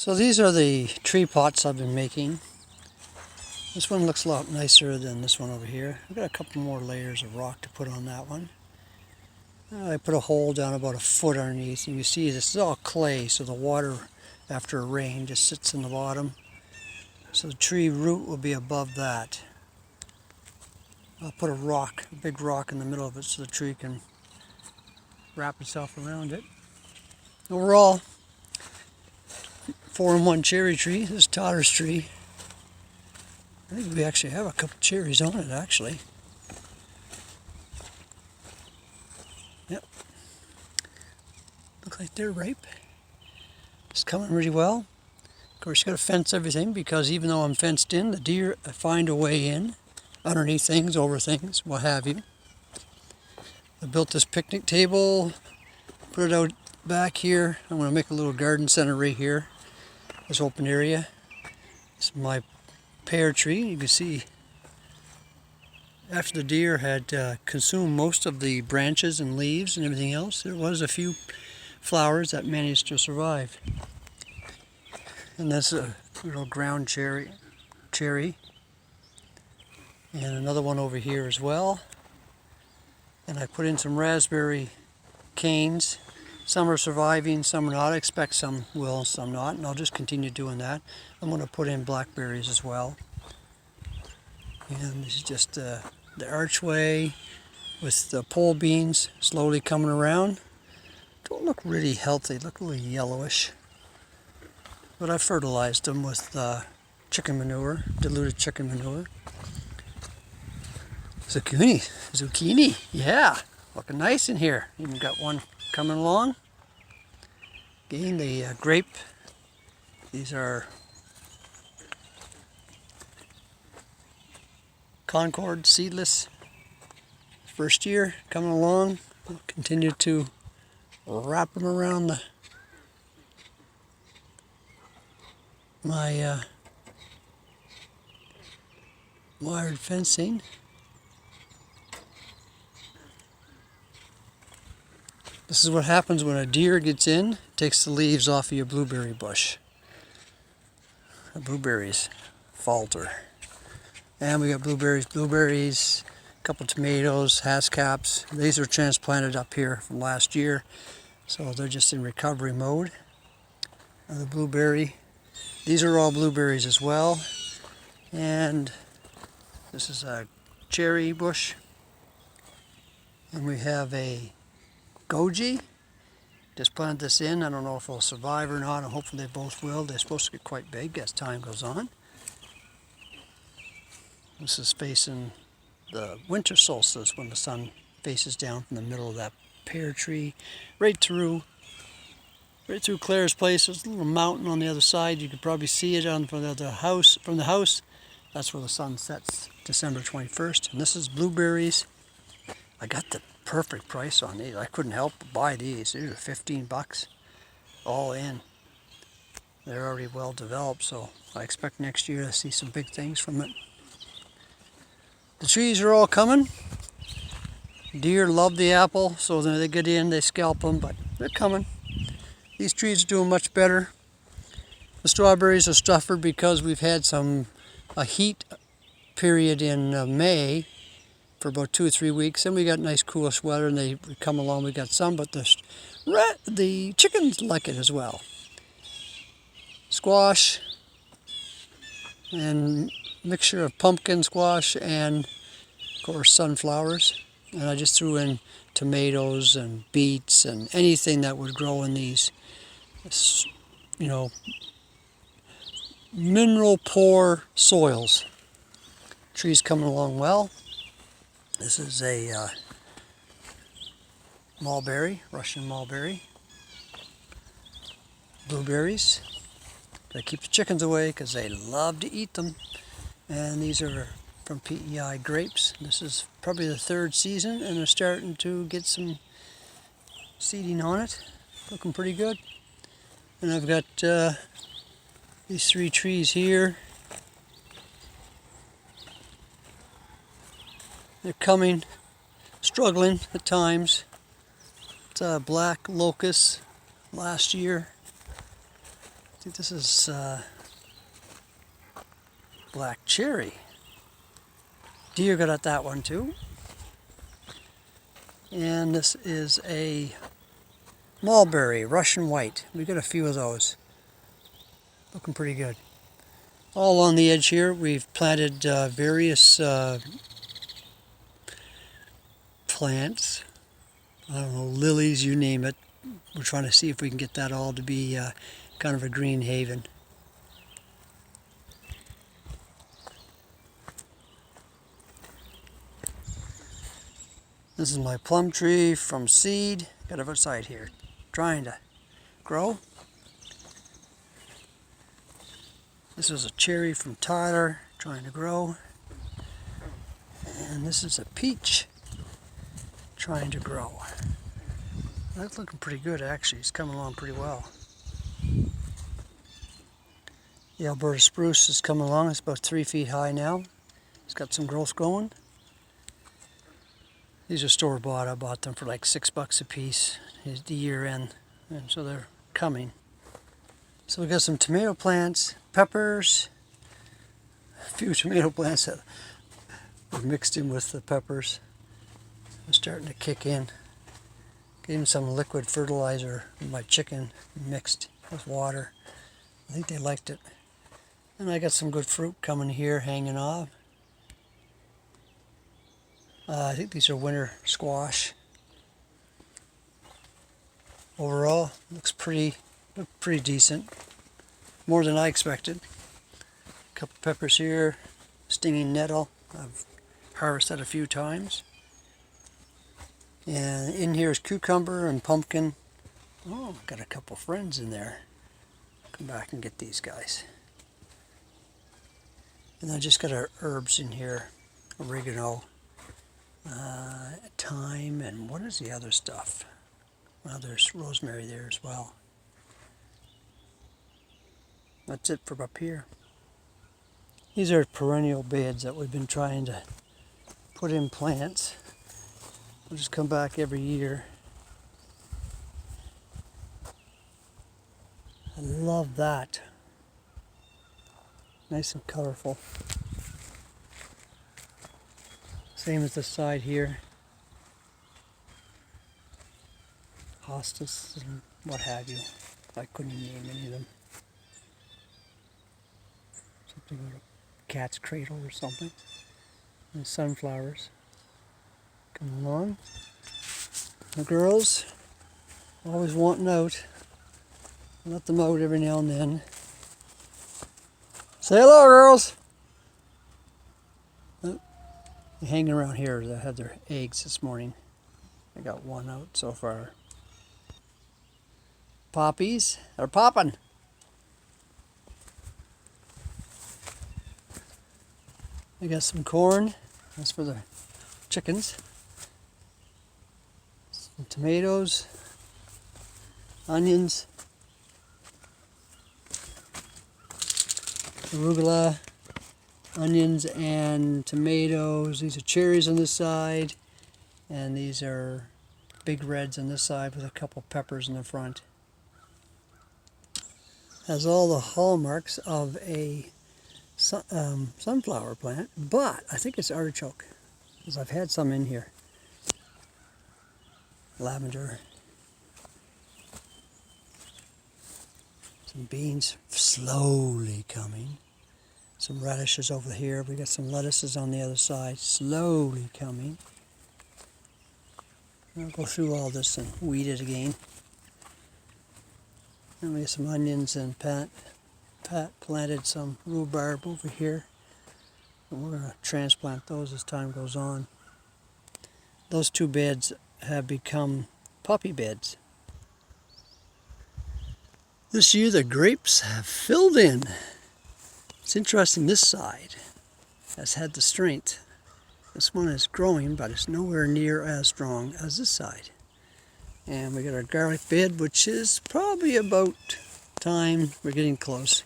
So these are the tree pots I've been making. This one looks a lot nicer than this one over here. I've got a couple more layers of rock to put on that one. I put a hole down about 1 foot underneath. You can see this is all clay, so the water after a rain just sits in the bottom. So the tree root will be above that. I'll put a big rock in the middle of it so the tree can wrap itself around it. Overall, 4-in-1 cherry tree. This is Totter's tree. I think we actually have a couple cherries on it, actually. Yep. Look like they're ripe. It's coming really well. Of course, you got to fence everything because even though I'm fenced in, the deer find a way in, underneath things, over things, what have you. I built this picnic table, put it out back here. I'm going to make a little garden center right here, this open area. This is my pear tree. You can see after the deer had consumed most of the branches and leaves and everything else, there was a few flowers that managed to survive. And that's a little ground cherry. And another one over here as well. And I put in some raspberry canes. Some are surviving, some are not. I expect some will, some not, and I'll just continue doing that. I'm going to put in blackberries as well. And this is just the archway with the pole beans slowly coming around. Don't look really healthy, look a little yellowish. But I fertilized them with chicken manure, diluted chicken manure. Zucchini, yeah, looking nice in here. Even got one coming along. Again, the grape. These are Concord seedless. First year coming along. We'll continue to wrap them around my wired fencing. This is what happens when a deer gets in, takes the leaves off of your blueberry bush. The blueberries falter. And we got blueberries, a couple tomatoes, hascaps. These are transplanted up here from last year, so they're just in recovery mode. The blueberry, these are all blueberries as well. And this is a cherry bush. And we have a goji. Just planted this in. I don't know if it'll survive or not, and hopefully they both will. They're supposed to get quite big as time goes on. This is facing the winter solstice when the sun faces down from the middle of that pear tree right through Claire's place. There's a little mountain on the other side. You could probably see it from the house. That's where the sun sets, December 21st. And this is blueberries. I got the perfect price on these. I couldn't help but buy these. These are 15 bucks all in. They're already well developed, so I expect next year to see some big things from it. The trees are all coming. Deer love the apple, so when they get in, they scalp them, but they're coming. These trees are doing much better. The strawberries are suffered because we've had a heat period in May for about 2 or 3 weeks. Then we got nice coolish weather and they come along. We got some, but the chickens like it as well. Squash and mixture of pumpkin squash and of course sunflowers. And I just threw in tomatoes and beets and anything that would grow in these, mineral poor soils. Trees coming along well. This is a mulberry, Russian mulberry. Blueberries. Gotta keep the chickens away because they love to eat them. And these are from PEI grapes. This is probably the 3rd season and they're starting to get some seeding on it. Looking pretty good. And I've got these 3 trees here. They're coming, struggling at times. It's a black locust last year. think this is black cherry. Deer got at that one too. And this is a mulberry, Russian white. We got a few of those. Looking pretty good. All along the edge here, we've planted various plants. I don't know, lilies, you name it. We're trying to see if we can get that all to be kind of a green haven. This is my plum tree from seed. Got it outside here, trying to grow. This is a cherry from Tyler, trying to grow. And this is a peach, trying to grow. That's looking pretty good, actually. It's coming along pretty well. The Alberta spruce is coming along. It's about 3 feet high now. It's got some growth going. These are store-bought. I bought them for like $6 a piece. It's the year end, and so they're coming. So we got some tomato plants, peppers, a few tomato plants that were mixed in with the peppers. They're starting to kick in. Gave them some liquid fertilizer in my chicken mixed with water. I think they liked it. And I got some good fruit coming here, hanging off. I think these are winter squash. Overall, look pretty decent. More than I expected. A couple peppers here, stinging nettle. I've harvested a few times. And in here is cucumber and pumpkin. Oh, got a couple friends in there. Come back and get these guys. And I just got our herbs in here. Oregano, thyme, and what is the other stuff? Well, there's rosemary there as well. That's it for up here. These are perennial beds that we've been trying to put in plants. We'll just come back every year. I love that. Nice and colorful. Same as the side here. Hostas and what have you. I couldn't name any of them. Something like a cat's cradle or something. And sunflowers. Come along. The girls always wanting out. Let them out every now and then. Say hello, girls. Oh, they're hanging around here. They had their eggs this morning. I got one out so far. Poppies are popping. I got some corn. That's for the chickens. Some tomatoes, onions, arugula, onions and tomatoes. These are cherries on this side, and these are big reds on this side with a couple peppers in the front. Has all the hallmarks of a sunflower plant, but I think it's artichoke, because I've had some in here. Lavender. Some beans slowly coming. Some radishes over here. We got some lettuces on the other side, slowly coming. I'll go through all this and weed it again. And we got some onions, and Pat planted some rhubarb over here. And we're going to transplant those as time goes on. Those two beds have become poppy beds. This year the grapes have filled in. It's interesting, this side has had the strength. This one is growing, but it's nowhere near as strong as this side. And we got our garlic bed, which is probably about time. We're getting close.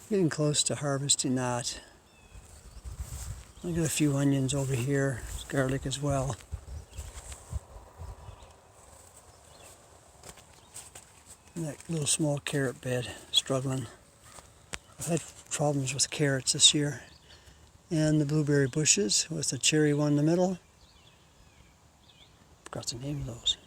Getting close to harvesting that. I got a few onions over here, garlic as well. And that little small carrot bed, struggling. I've had problems with carrots this year. And the blueberry bushes with the cherry one in the middle. Forgot the name of those.